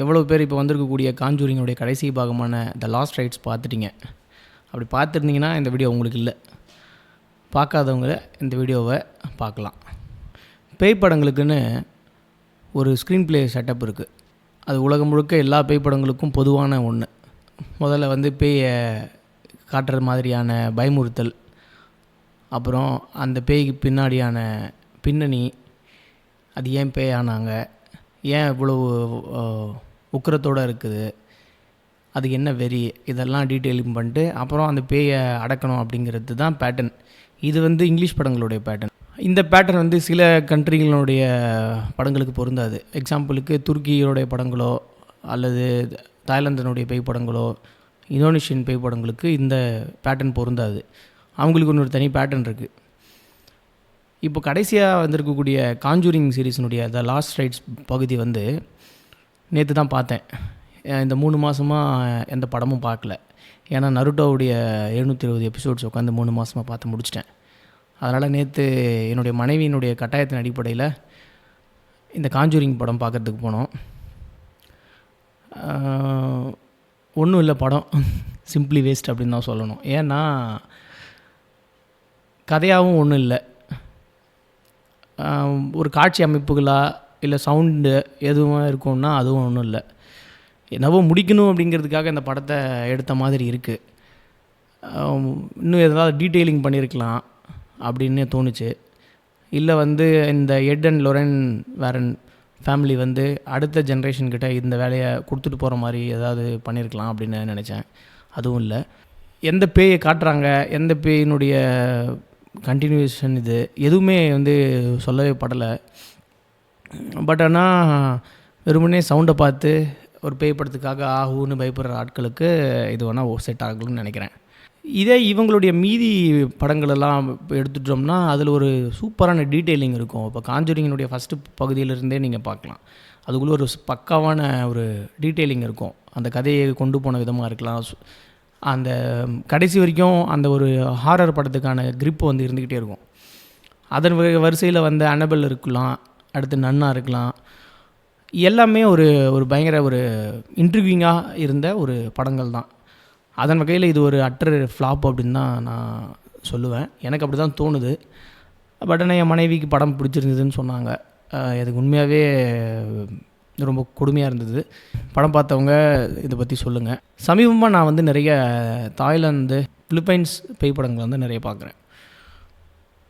எவ்வளோ பேர் இப்போ வந்திருக்கக்கூடிய காஞ்சூரிங்கோடைய கடைசி பாகமான த லாஸ்ட் ரைட்ஸ் பார்த்துட்டிங்க. அப்படி பார்த்துருந்தீங்கன்னா இந்த வீடியோ உங்களுக்கு இல்லை. பார்க்காதவங்க இந்த வீடியோவை பார்க்கலாம். பேய் படங்களுக்குன்னு ஒரு ஸ்க்ரீன் ப்ளே செட்டப் இருக்குது. அது உலகம் முழுக்க எல்லா பேய் படங்களுக்கும் பொதுவான ஒன்று. முதல்ல வந்து பேயை காட்டுற மாதிரியான பயமுறுத்தல், அப்புறம் அந்த பேய்க்கு பின்னாடியான பின்னணி, அது ஏன் பேய் ஆனாங்க, ஏன் இவ்வளவு உக்கிரத்தோடு இருக்குது, அதுக்கு என்ன வெறி, இதெல்லாம் டீட்டெயிலிங் பண்ணிட்டு அப்புறம் அந்த பேயை அடக்கணும் அப்படிங்கிறது தான் பேட்டர்ன். இது வந்து இங்கிலீஷ் படங்களுடைய பேட்டர்ன். இந்த பேட்டர்ன் வந்து சில கண்ட்ரிகளுடைய படங்களுக்கு பொருந்தாது. எக்ஸாம்பிளுக்கு துருக்கியோடைய படங்களோ அல்லது தாய்லாந்தினுடைய பேய் படங்களோ இந்தோனேஷியன் பேய் படங்களுக்கு இந்த பேட்டர்ன் பொருந்தாது. அவங்களுக்கு இன்னொரு தனி பேட்டர்ன் இருக்குது. இப்போ கடைசியாக வந்திருக்கக்கூடிய காஞ்சூரிங் சீரீஸினுடைய த லாஸ்ட் ரைட்ஸ் பகுதி வந்து நேற்று தான் பார்த்தேன். இந்த 3 மாதமாக எந்த படமும் பார்க்கல. ஏன்னா நருட்டோவுடைய 720 எபிசோட்ஸ் உட்காந்து 3 மாதமாக பார்த்து முடிச்சிட்டேன். அதனால் நேற்று என்னுடைய மனைவியினுடைய கட்டாயத்தின் அடிப்படையில் இந்த காஞ்சூரிங் படம் பார்க்குறதுக்கு போனோம். ஒன்றும் இல்லை, படம் சிம்பிளி வேஸ்ட் அப்படின்னு தான் சொல்லணும். ஏன்னா கதையாகவும் ஒன்றும் இல்லை. ஒரு காட்சி அமைப்புகளா இல்லை சவுண்டு எதுவும் இருக்கும்னா அதுவும் ஒன்றும் இல்லை. என்னவோ முடிக்கணும் அப்படிங்கிறதுக்காக இந்த படத்தை எடுத்த மாதிரி இருக்குது. இன்னும் ஏதாவது டீட்டெயிலிங் பண்ணியிருக்கலாம் அப்படின்னு தோணுச்சு. இல்லை வந்து இந்த எட் அண்ட் லொரென் வேரன் ஃபேமிலி வந்து அடுத்த ஜென்ரேஷன்கிட்ட இந்த வேலையை கொடுத்துட்டு போகிற மாதிரி ஏதாவது பண்ணியிருக்கலாம் அப்படின்னு நினச்சேன். அதுவும் இல்லை. எந்த பேயை காட்டுறாங்க, எந்த பேயினுடைய கண்டினியூஷன், இது எதுவுமே வந்து சொல்லவே படலை. பட் ஆனால் வெறுமனே சவுண்டை பார்த்து ஒரு பேய் படத்துக்காக ஆகுன்னு பயப்படுற ஆட்களுக்கு இது வேணால் செட் ஆகணும்னு நினைக்கிறேன். இதே இவங்களுடைய மீதி படங்களெல்லாம் எடுத்துட்டோம்னா அதில் ஒரு சூப்பரான டீட்டெயிலிங் இருக்கும். இப்போ காஞ்சூரிங்கினுடைய ஃபஸ்ட்டு பகுதியிலிருந்தே நீங்கள் பார்க்கலாம். அதுக்குள்ளே ஒரு பக்காவான ஒரு டீட்டெயிலிங் இருக்கும். அந்த கதையை கொண்டு போன விதமாக இருக்கலாம். அந்த கடைசி வரைக்கும் அந்த ஒரு ஹாரர் படத்துக்கான கிரிப்பு வந்து இருந்துக்கிட்டே இருக்கும். அதன் வரிசையில் வந்து அனபெல் இருக்கலாம், அடுத்து நன்னா இருக்கலாம். எல்லாமே ஒரு ஒரு பயங்கர ஒரு இன்ட்ரிவியூங்காக இருந்த ஒரு படங்கள் தான். அதன் வகையில் இது ஒரு அட்டர் ஃப்ளாப் அப்படின்னு தான் நான் சொல்லுவேன். எனக்கு அப்படி தான் தோணுது. பட் ஆனால் என் மனைவிக்கு படம் பிடிச்சிருந்ததுன்னு சொன்னாங்க. எனக்கு உண்மையாகவே ரொம்ப கொடுமையாக இருந்தது. படம் பார்த்தவங்க இதை பற்றி சொல்லுங்கள். சமீபமாக நான் வந்து நிறைய தாய்லாந்து, பிலிப்பைன்ஸ் பேய் படங்கள் வந்து நிறைய பார்க்குறேன்.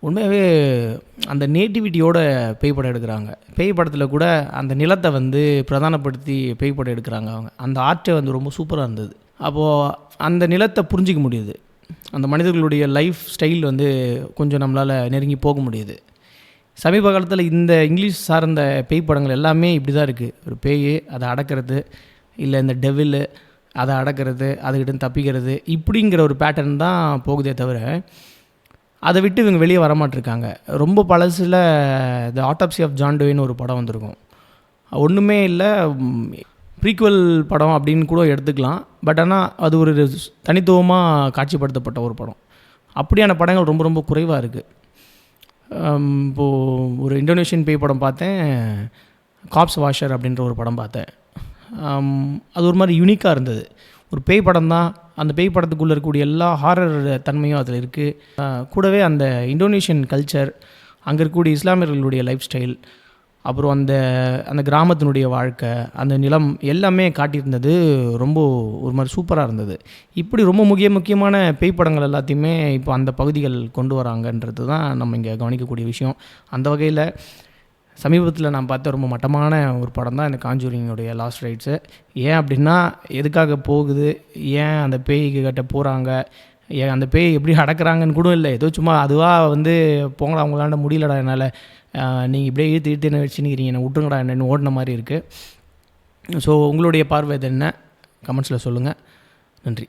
உண்மையாகவே அந்த நேட்டிவிட்டியோட பேய் படம் எடுக்கிறாங்க. பேய் படத்தில் கூட அந்த நிலத்தை வந்து பிரதானப்படுத்தி பேய் படம் எடுக்கிறாங்க. அவங்க அந்த ஆர்ட்டை வந்து ரொம்ப சூப்பராக இருந்தது. அப்போது அந்த நிலத்தை புரிஞ்சிக்க முடியுது. அந்த மனிதர்களுடைய லைஃப் ஸ்டைல் வந்து கொஞ்சம் நம்மளால் நெருங்கி போக முடியுது. சமீப காலத்தில் இந்த இங்கிலீஷ் சார்ந்த பேய் படங்கள் எல்லாமே இப்படி தான் இருக்குது. ஒரு பேய் அதை அடக்கிறது, இல்லை இந்த டெவிலு அதை அடக்கிறது, அதுக்கிட்ட தப்பிக்கிறது, இப்படிங்கிற ஒரு பேட்டர்ன் தான் போகுதே தவிர அதை விட்டு இவங்க வெளியே வரமாட்டிருக்காங்க. ரொம்ப பழசில் த ஆட்டோப்சி ஆஃப் ஜான் டோயின்னு ஒரு படம் வந்திருக்கும். ஒன்றுமே இல்லை, ப்ரீக்வல் படம் அப்படின்னு கூட எடுத்துக்கலாம். பட் ஆனால் அது ஒரு தனித்துவமாக காட்சிப்படுத்தப்பட்ட ஒரு படம். அப்படியான படங்கள் ரொம்ப ரொம்ப குறைவாக இருக்குது. இப்போது ஒரு இந்தோனேஷியன் பேய் படம் பார்த்தேன், காப்ஸ் வாஷர் அப்படின்ற ஒரு படம் பார்த்தேன். அது ஒரு மாதிரி யூனிக்காக இருந்தது. ஒரு பேய் படம் தான், அந்த பேய் படத்துக்குள்ளே இருக்கக்கூடிய எல்லா ஹாரர் தன்மையும் அதில் இருக்குது. கூடவே அந்த இந்தோனேஷியன் கல்ச்சர், அங்கே இருக்கக்கூடிய இஸ்லாமியர்களுடைய லைஃப் ஸ்டைல், அப்புறம் அந்த அந்த கிராமத்தினுடைய வாழ்க்கை, அந்த நிலம் எல்லாமே காட்டியிருந்தது. ரொம்ப ஒரு மாதிரி சூப்பராக இருந்தது. இப்படி ரொம்ப முக்கியமான பேய் படங்கள் எல்லாத்தையுமே இப்போ அந்த பகுதிகள் கொண்டு வராங்கன்றது தான் நம்ம இங்கே கவனிக்கக்கூடிய விஷயம். அந்த வகையில் சமீபத்தில் நான் பார்த்த ரொம்ப மட்டமான ஒரு படம் தான் இந்த காஞ்சூரிங்கோடைய லாஸ்ட் ரைட்ஸு. ஏன் அப்படின்னா எதுக்காக போகுது, ஏன் அந்த பேய்க்கு கிட்ட போகிறாங்க, ஏன் அந்த பேய் எப்படி அடக்கிறாங்கன்னு கூட இல்லை. ஏதோ சும்மா அதுவாக வந்து போங்களா அவங்களாண்ட முடியலடா என்னால், நீங்கள் இப்படியே இழுத்து என்ன வச்சுன்னுக்கிறீங்க, என்னை விட்டுங்கடா என்னென்னு ஓடின மாதிரி இருக்குது. ஸோ உங்களுடைய பார்வை இது என்ன, கமெண்ட்ஸில் சொல்லுங்கள். நன்றி.